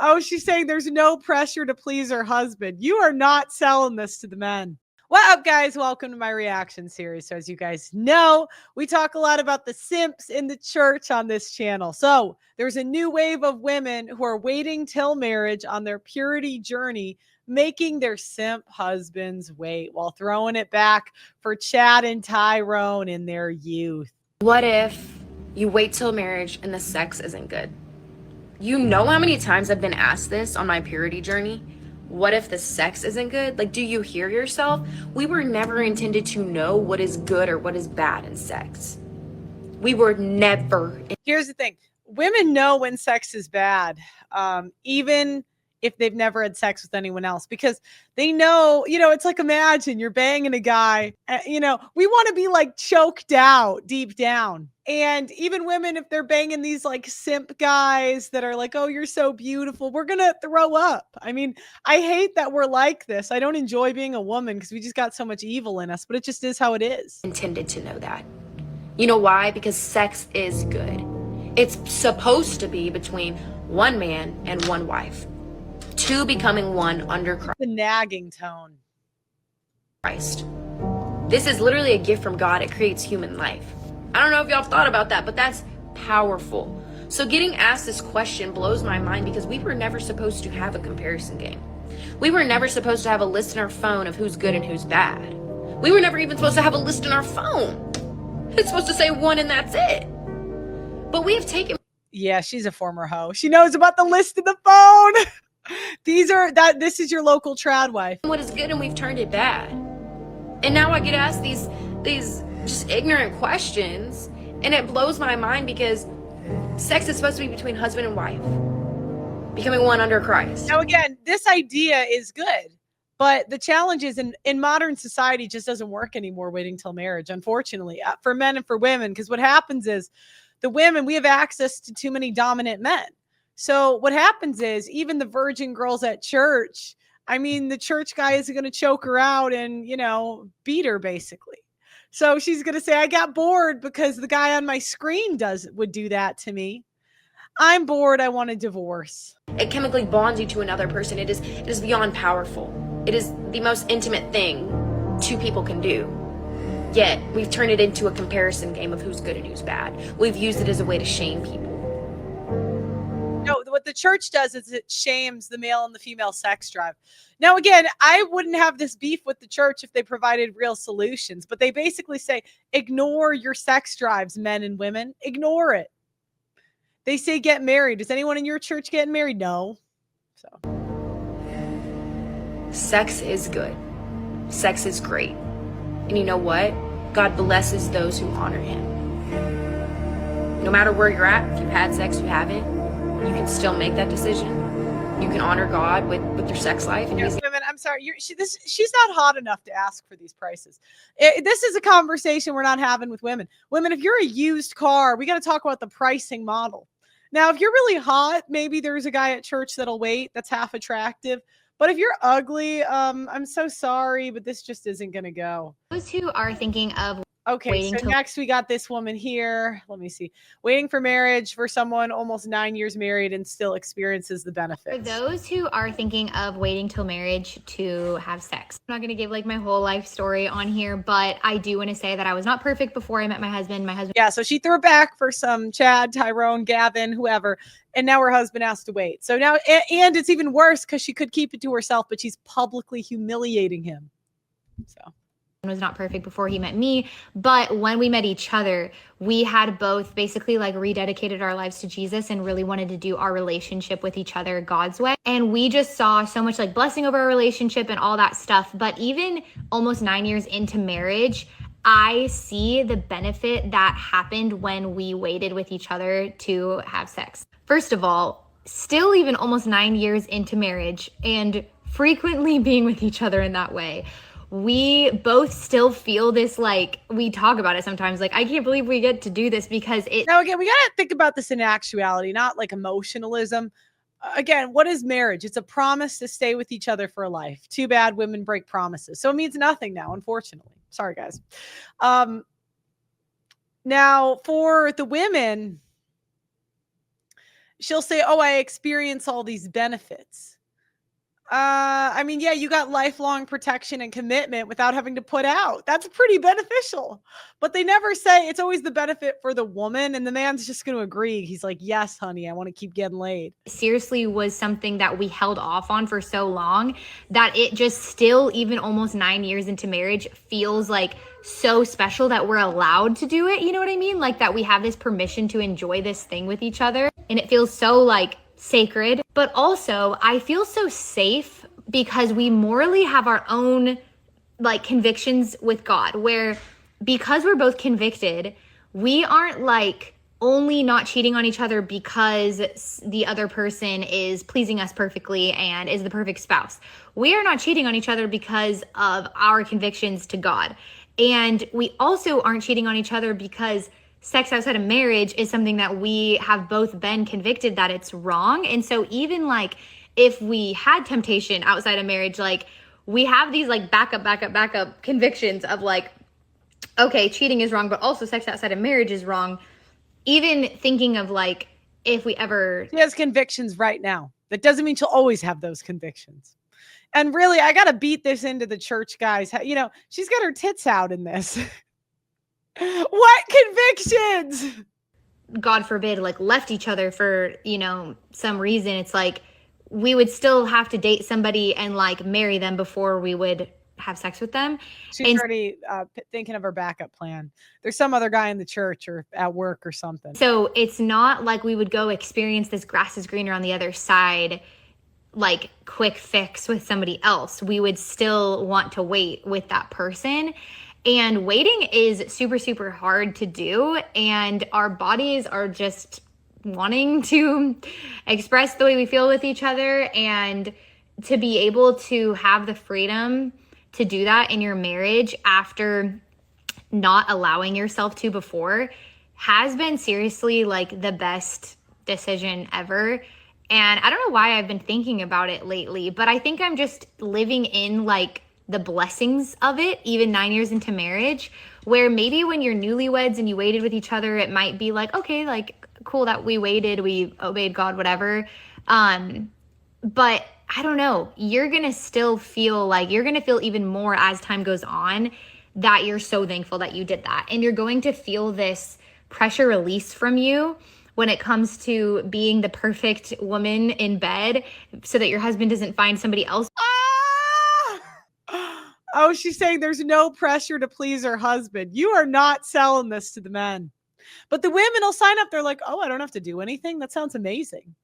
Oh, she's saying there's no pressure to please her husband. You are not selling this to the men. What up, guys? Welcome to my reaction series. So as you guys know, we talk a lot about the simps in the church on this channel. So there's a new wave of women who are waiting till marriage on their purity journey, making their simp husbands wait while throwing it back for Chad and Tyrone in their youth. What if you wait till marriage and the sex isn't good? You know how many times I've been asked this on my purity journey? What if the sex isn't good? Like, do you hear yourself? We were never intended to know what is good or what is bad in sex. We were never. Here's the thing. Women know when sex is bad, even if they've never had sex with anyone else, because they know, it's like, imagine you're banging a guy, we want to be like choked out deep down. And even women, if they're banging these like simp guys that are like, oh, you're so beautiful, we're going to throw up. I mean, I hate that we're like this. I don't enjoy being a woman because we just got so much evil in us, but it just is how it is. Intended to know that. You know why? Because sex is good. It's supposed to be between one man and one wife. Two becoming one under Christ. The nagging tone. This is literally a gift from God. It creates human life. I don't know if y'all thought about that, but that's powerful. So getting asked this question blows my mind because we were never supposed to have a comparison game. We were never supposed to have a list in our phone of who's good and who's bad. We were never even supposed to have a list in our phone. It's supposed to say one and that's it. But we have taken... Yeah, she's a former hoe. She knows about the list in the phone. This is your local trad wife. What is good and we've turned it bad. And now I get asked these just ignorant questions, and it blows my mind because sex is supposed to be between husband and wife, becoming one under Christ. Now again, this idea is good, but the challenge is in modern society, it just doesn't work anymore waiting till marriage, unfortunately, for men and for women, because what happens is the women, we have access to too many dominant men. So what happens is even the virgin girls at church, I mean, the church guy is going to choke her out and, beat her basically. So she's going to say, I got bored because the guy on my screen would do that to me. I'm bored. I want a divorce. It chemically bonds you to another person. It is beyond powerful. It is the most intimate thing two people can do. Yet we've turned it into a comparison game of who's good and who's bad. We've used it as a way to shame people. No, what the church does is it shames the male and the female sex drive. Now, again, I wouldn't have this beef with the church if they provided real solutions, but they basically say, ignore your sex drives, men and women. Ignore it. They say, get married. Is anyone in your church getting married? No. So, sex is good. Sex is great. And you know what? God blesses those who honor him. No matter where you're at, if you've had sex, you haven't, you can still make that decision. You can honor God with your sex life. And women, I'm sorry, she's not hot enough to ask for these prices. This is a conversation we're not having with women. Women, if you're a used car, we got to talk about the pricing model. Now, if you're really hot, maybe there's a guy at church that'll wait, that's half attractive. But if you're ugly, I'm so sorry, but this just isn't going to go. Those who are thinking of Okay, so next we got this woman here. Let me see. Waiting for marriage for someone almost 9 years married and still experiences the benefits. For those who are thinking of waiting till marriage to have sex, I'm not going to give like my whole life story on here, but I do want to say that I was not perfect before I met my husband. Yeah, so she threw it back for some Chad, Tyrone, Gavin, whoever, and now her husband has to wait. So now, and it's even worse because she could keep it to herself, but she's publicly humiliating him. So... was not perfect before he met me, but when we met each other, we had both basically like rededicated our lives to Jesus and really wanted to do our relationship with each other God's way. And we just saw so much like blessing over our relationship and all that stuff. But even almost 9 years into marriage, I see the benefit that happened when we waited with each other to have sex. First of all, still even almost 9 years into marriage and frequently being with each other in that way, we both still feel this, like, we talk about it sometimes, like, I can't believe we get to do this because it... Now, again, we got to think about this in actuality, not like emotionalism. Again, what is marriage? It's a promise to stay with each other for life. Too bad women break promises. So it means nothing now, unfortunately. Sorry, guys. Now, for the women, she'll say, oh, I experience all these benefits. I mean, yeah, you got lifelong protection and commitment without having to put out. That's pretty beneficial. But they never say it's always the benefit for the woman, and the man's just going to agree. He's like, yes, honey, I want to keep getting laid. Seriously was something that we held off on for so long that it just still, even almost 9 years into marriage, feels like so special that we're allowed to do it. You know what I mean? Like that we have this permission to enjoy this thing with each other. And it feels so like sacred. But also I feel so safe because we morally have our own like convictions with God, where because we're both convicted, we aren't like only not cheating on each other because the other person is pleasing us perfectly and is the perfect spouse. We are not cheating on each other because of our convictions to God. And we also aren't cheating on each other because sex outside of marriage is something that we have both been convicted that it's wrong. And so even like if we had temptation outside of marriage, like we have these like backup convictions of like, okay, cheating is wrong, but also sex outside of marriage is wrong. Even thinking of like, if we ever... She has convictions right now. That doesn't mean she'll always have those convictions. And really, I got to beat this into the church guys. You know, she's got her tits out in this. What convictions? God forbid, like left each other for, you know, some reason. It's like, we would still have to date somebody and like marry them before we would have sex with them. She's already thinking of her backup plan. There's some other guy in the church or at work or something. So it's not like we would go experience this grass is greener on the other side, like quick fix with somebody else. We would still want to wait with that person. And waiting is super, super hard to do. And our bodies are just wanting to express the way we feel with each other. And to be able to have the freedom to do that in your marriage after not allowing yourself to before has been seriously like the best decision ever. And I don't know why I've been thinking about it lately, but I think I'm just living in like the blessings of it, even 9 years into marriage, where maybe when you're newlyweds and you waited with each other, it might be like, okay, like cool that we waited, we obeyed God, whatever. But I don't know, you're going to still feel like you're going to feel even more as time goes on that you're so thankful that you did that. And you're going to feel this pressure release from you when it comes to being the perfect woman in bed so that your husband doesn't find somebody else. Oh, she's saying there's no pressure to please her husband. You are not selling this to the men. But the women will sign up. They're like, oh, I don't have to do anything. That sounds amazing.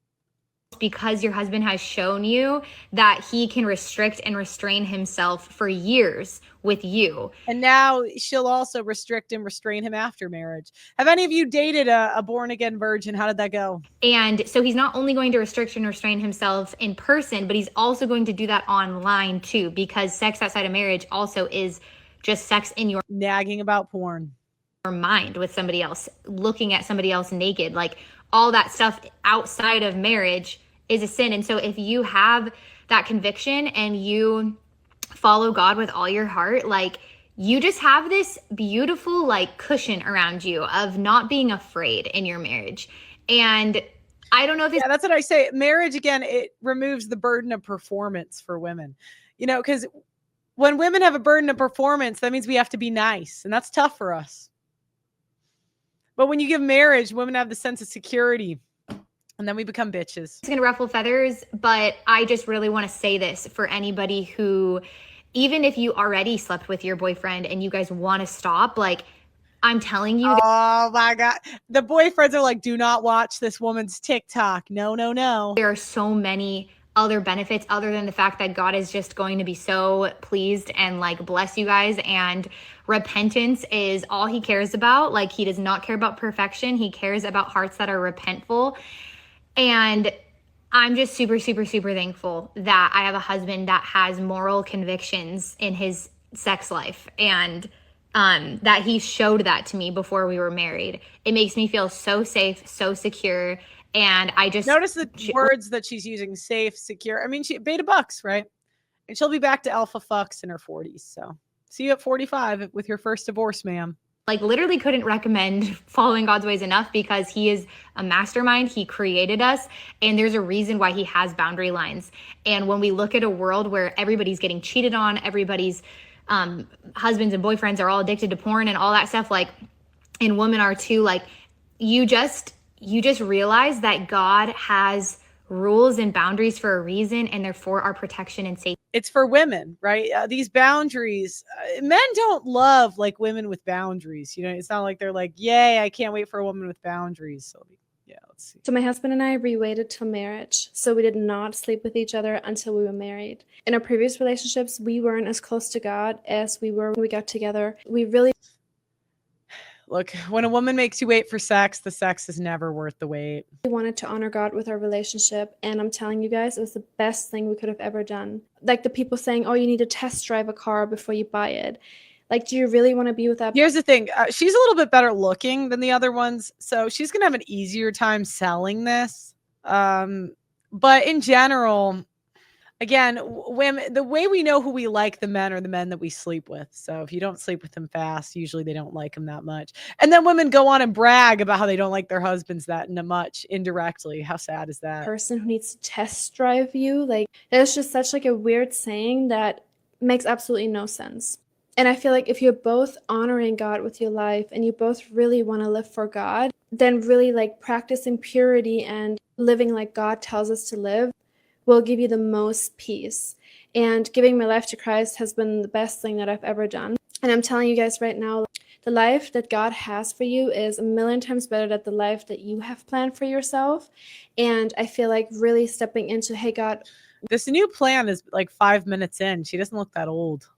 Because your husband has shown you that he can restrict and restrain himself for years with you. And now she'll also restrict and restrain him after marriage. Have any of you dated a born-again virgin? How did that go? And so he's not only going to restrict and restrain himself in person, but he's also going to do that online too, because sex outside of marriage also is just sex in your nagging about porn. Mind with somebody else, looking at somebody else naked, like all that stuff outside of marriage is a sin. And so if you have that conviction and you follow God with all your heart, like you just have this beautiful like cushion around you of not being afraid in your marriage. And I don't know if yeah, that's what I say. Marriage, again, it removes the burden of performance for women, you know, because when women have a burden of performance, that means we have to be nice, and that's tough for us. But when you give marriage, women have the sense of security, and then we become bitches. It's going to ruffle feathers, but I just really want to say this for anybody who, even if you already slept with your boyfriend and you guys want to stop, like I'm telling you. Oh my God. The boyfriends are like, do not watch this woman's TikTok. No, no, no. There are so many other benefits other than the fact that God is just going to be so pleased and like bless you guys. And repentance is all he cares about. Like he does not care about perfection. He cares about hearts that are repentful. And I'm just super, super, super thankful that I have a husband that has moral convictions in his sex life, and that he showed that to me before we were married. It makes me feel so safe, so secure. And I just notice the words that she's using: safe, secure. I mean, she beta bucks, right? And she'll be back to alpha fucks in her 40s. So see you at 45 with your first divorce, ma'am. Like literally couldn't recommend following God's ways enough because he is a mastermind. He created us and there's a reason why he has boundary lines. And when we look at a world where everybody's getting cheated on, everybody's husbands and boyfriends are all addicted to porn and all that stuff, like, and women are too, like, you just realize that God has rules and boundaries for a reason, and they're for our protection and safety. It's for women, right? These boundaries, men don't love like women with boundaries. You know, it's not like they're like, yay, I can't wait for a woman with boundaries. So yeah, let's see. So my husband and I, we waited till marriage. So we did not sleep with each other until we were married. In our previous relationships, we weren't as close to God as we were when we got together. We really Look, when a woman makes you wait for sex, the sex is never worth the wait. wanted to honor God with our relationship, and I'm telling you guys, it was the best thing we could have ever done. Like the people saying, oh, you need to test drive a car before you buy it. Like, do you really want to be with that? Here's the thing. She's a little bit better looking than the other ones, so she's going to have an easier time selling this. But in general, again, women, the way we know who we like the men are the men that we sleep with. So if you don't sleep with them fast, usually they don't like them that much. And then women go on and brag about how they don't like their husbands that much indirectly. How sad is that? Person who needs to test drive you, like, that's just such like a weird saying that makes absolutely no sense. And I feel like if you're both honoring God with your life and you both really want to live for God, then really like practicing purity and living like God tells us to live will give you the most peace. And giving my life to Christ has been the best thing that I've ever done. And I'm telling you guys right now, the life that God has for you is a million times better than the life that you have planned for yourself. And I feel like really stepping into, hey, God, this new plan is like 5 minutes in. She doesn't look that old.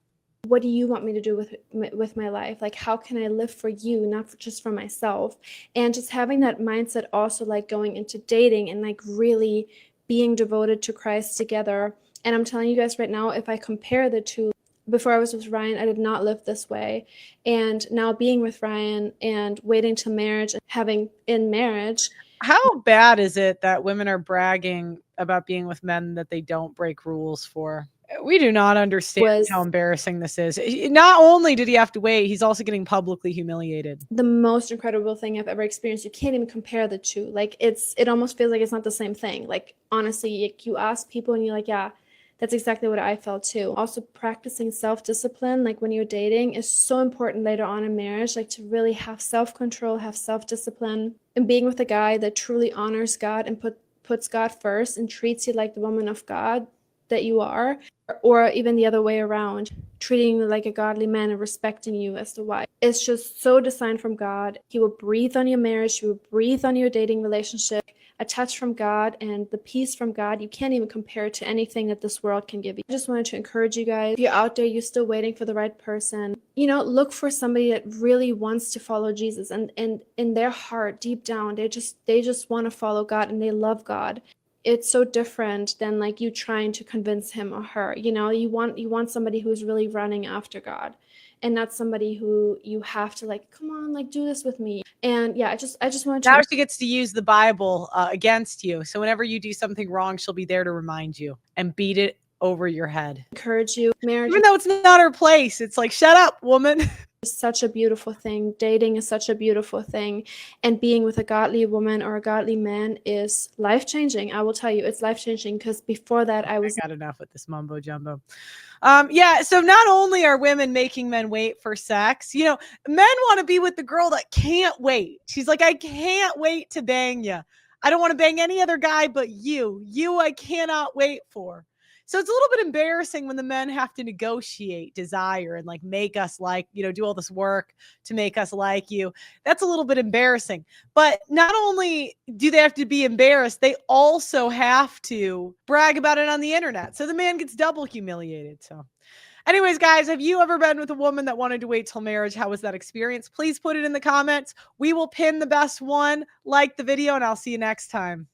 What do you want me to do with my life? Like, how can I live for you, not just for myself? And just having that mindset also, like going into dating and like really being devoted to Christ together. And I'm telling you guys right now, if I compare the two, before I was with Ryan, I did not live this way. And now being with Ryan and waiting till marriage and having in marriage. How bad is it that women are bragging about being with men that they don't break rules for? We do not understand how embarrassing this is. Not only did he have to wait, he's also getting publicly humiliated. The most incredible thing I've ever experienced. You can't even compare the two. Like it almost feels like it's not the same thing. Like honestly, you ask people and you're like, yeah, that's exactly what I felt too. Also practicing self-discipline, like when you're dating, is so important later on in marriage, like to really have self-control, have self-discipline, and being with a guy that truly honors God and puts God first and treats you like the woman of God that you are, or even the other way around, treating you like a godly man and respecting you as the wife. It's just so designed from God. He will breathe on your marriage. He will breathe on your dating relationship. A touch from God and the peace from God, you can't even compare it to anything that this world can give you. I just wanted to encourage you guys, if you're out there, you're still waiting for the right person, look for somebody that really wants to follow Jesus, and in their heart, deep down, they just want to follow God and they love God. It's so different than like you trying to convince him or her. You want somebody who's really running after God, and not somebody who you have to like, come on, like do this with me. And yeah, I just wanted to. Now she gets to use the Bible against you. So whenever you do something wrong, she'll be there to remind you and beat it over your head. Encourage you. Marriage, even though it's not her place, it's like, shut up, woman. Is such a beautiful thing. Dating is such a beautiful thing, and being with a godly woman or a godly man is life-changing. I will tell you, it's life-changing, because before that I got enough with this mumbo jumbo. Yeah, so not only are women making men wait for sex, men want to be with the girl that can't wait. She's like, I can't wait to bang you. I don't want to bang any other guy but you I cannot wait for. So it's a little bit embarrassing when the men have to negotiate desire and like make us like, do all this work to make us like you. That's a little bit embarrassing. But not only do they have to be embarrassed, they also have to brag about it on the internet. So the man gets double humiliated. So anyways, guys, have you ever been with a woman that wanted to wait till marriage? How was that experience? Please put it in the comments. We will pin the best one. Like the video, and I'll see you next time.